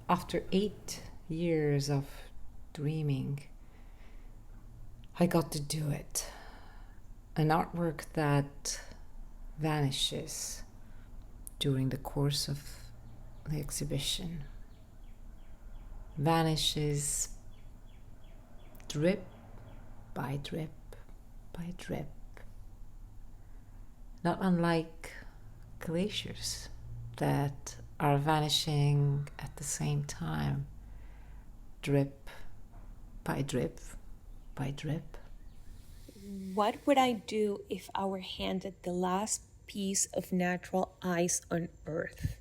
After 8 years of dreaming, I got to do it. An artwork that vanishes during the course of the exhibition. Vanishes drip by drip by drip. Not unlike glaciers that are vanishing at the same time, drip by drip by drip. What would I do if I were handed the last piece of natural ice on Earth?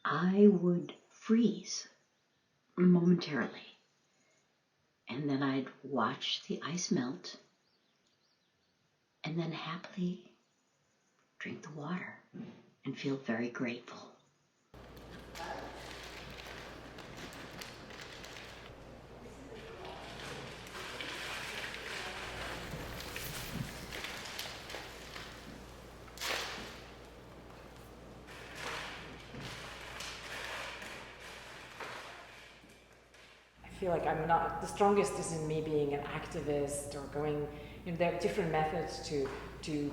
I would freeze momentarily, and then I'd watch the ice melt, and then happily drink the water and feel very grateful. I feel like I'm not, the strongest isn't me being an activist or going, there are different methods to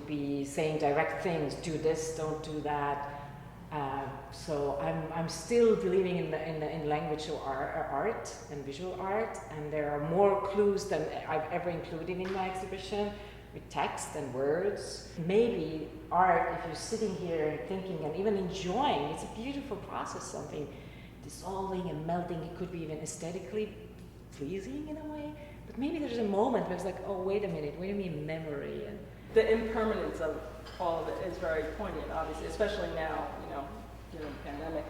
be saying direct things, do this, don't do that. So I'm still believing in language or art and visual art, and there are more clues than I've ever included in my exhibition with text and words. Maybe art, if you're sitting here thinking and even enjoying, it's a beautiful process, something dissolving and melting. It could be even aesthetically pleasing in a way, but maybe there's a moment where it's like, oh, wait a minute, memory. And the impermanence of all of it is very poignant, obviously, especially now, during the pandemic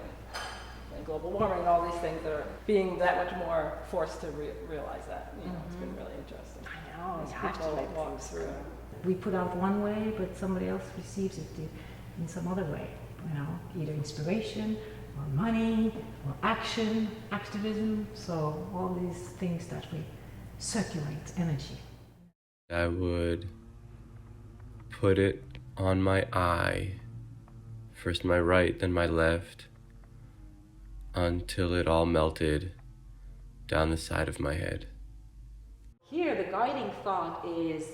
and global warming and all these things that are being that much more forced to realize that. It's been really interesting. I know, As you have to let walk things through. We put out one way, but somebody else receives it in some other way, either inspiration or money or action, activism, so all these things that we circulate energy. I would put it on my eye, first my right, then my left, until it all melted down the side of my head. Here, the guiding thought is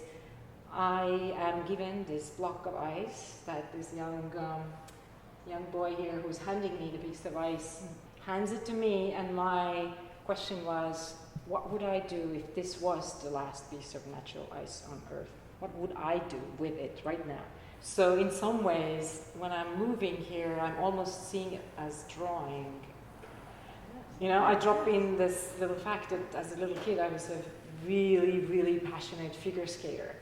I am given this block of ice that this young boy here who's handing me the piece of ice hands it to me, and my question was, what would I do if this was the last piece of natural ice on Earth? What would I do with it right now? So in some ways, when I'm moving here, I'm almost seeing it as drawing. I drop in this little fact that as a little kid, I was a really, really passionate figure skater.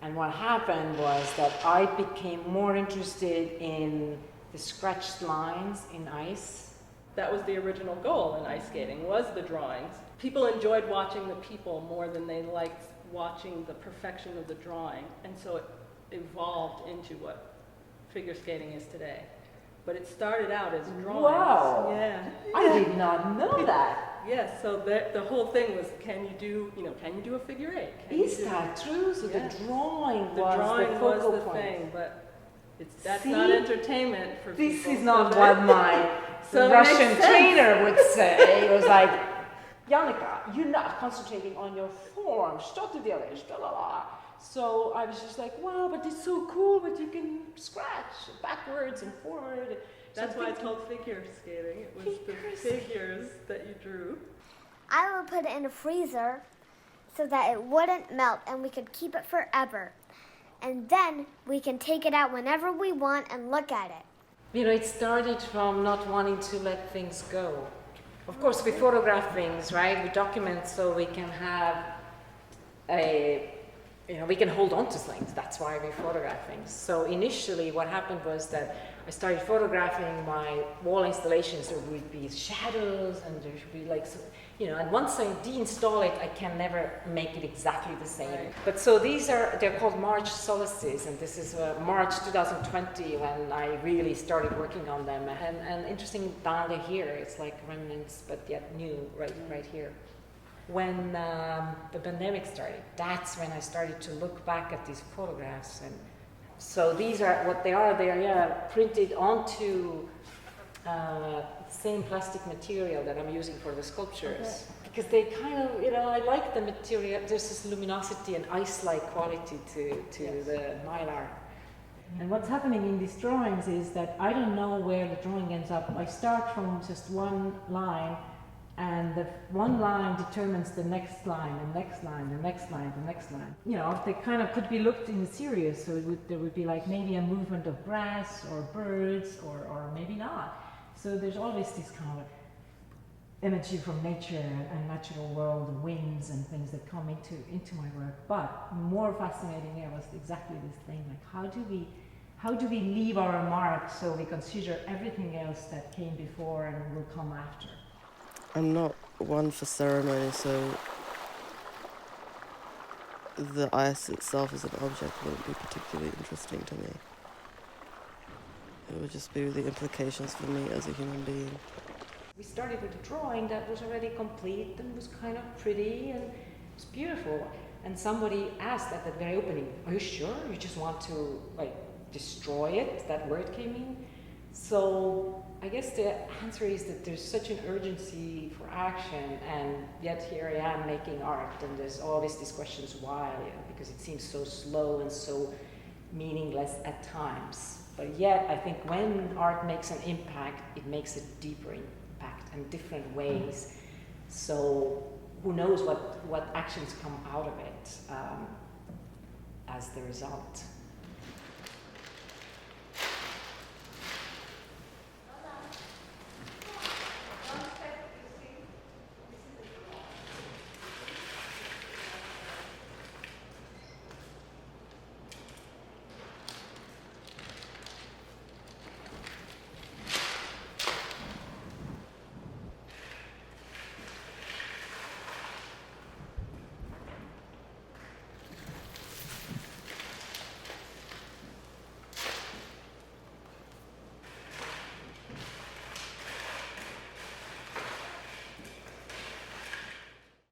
And what happened was that I became more interested in the scratched lines in ice. That was the original goal in ice skating, was the drawings. People enjoyed watching the people more than they liked watching the perfection of the drawing, and so it evolved into what figure skating is today. But it started out as drawings. Wow! Yeah. I did not know that. Yes, so the whole thing was, can you do a figure eight? Is that true? So Yes. the drawing The was drawing the focal was the point. thing, but that's See? not entertainment for This people. is not So what my So it Russian makes sense. trainer would say. It was like, Jaanika, you're not concentrating on your form. Stop the village. Blah, blah, blah. So I was just like, wow, but it's so cool, but you can scratch backwards and forward. That's So why it's called figure skating. It was the figures that you drew. I would put it in a freezer so that it wouldn't melt and we could keep it forever. And then we can take it out whenever we want and look at it. It started from not wanting to let things go. Of course, we photograph things, right? We document so we can have we can hold on to things. That's why we photograph things. So initially what happened was that I started photographing my wall installations. There would be shadows and there should be and once I deinstall it, I can never make it exactly the same. Right. But so they're called March Solstices, and this is March 2020 when I really started working on them. And interesting, down here, it's like remnants, but yet new, right here. When the pandemic started, that's when I started to look back at these photographs. And so these are what they are. They are printed onto same plastic material that I'm using for the sculptures. Because they kind of, I like the material. There's this luminosity and ice-like quality to the mylar. And what's happening in these drawings is that I don't know where the drawing ends up. I start from just one line, and the one line determines the next line, the next line, the next line, the next line. They kind of could be looked in series, so there would be like maybe a movement of grass or birds, or maybe not. So there's always this kind of energy from nature and natural world, winds and things that come into my work. But more fascinating there was exactly this thing, like how do we leave our mark so we consider everything else that came before and will come after? I'm not one for ceremony, so the ice itself as an object wouldn't be particularly interesting to me. It would just be the implications for me as a human being. We started with a drawing that was already complete and was kind of pretty and it was beautiful. And somebody asked at the very opening, "Are you sure you just want to destroy it?" That word came in. So I guess the answer is that there's such an urgency for action, and yet here I am making art, and there's always these questions why, because it seems so slow and so meaningless at times. But yet I think when art makes an impact, it makes a deeper impact in different ways. So who knows what actions come out of it as the result.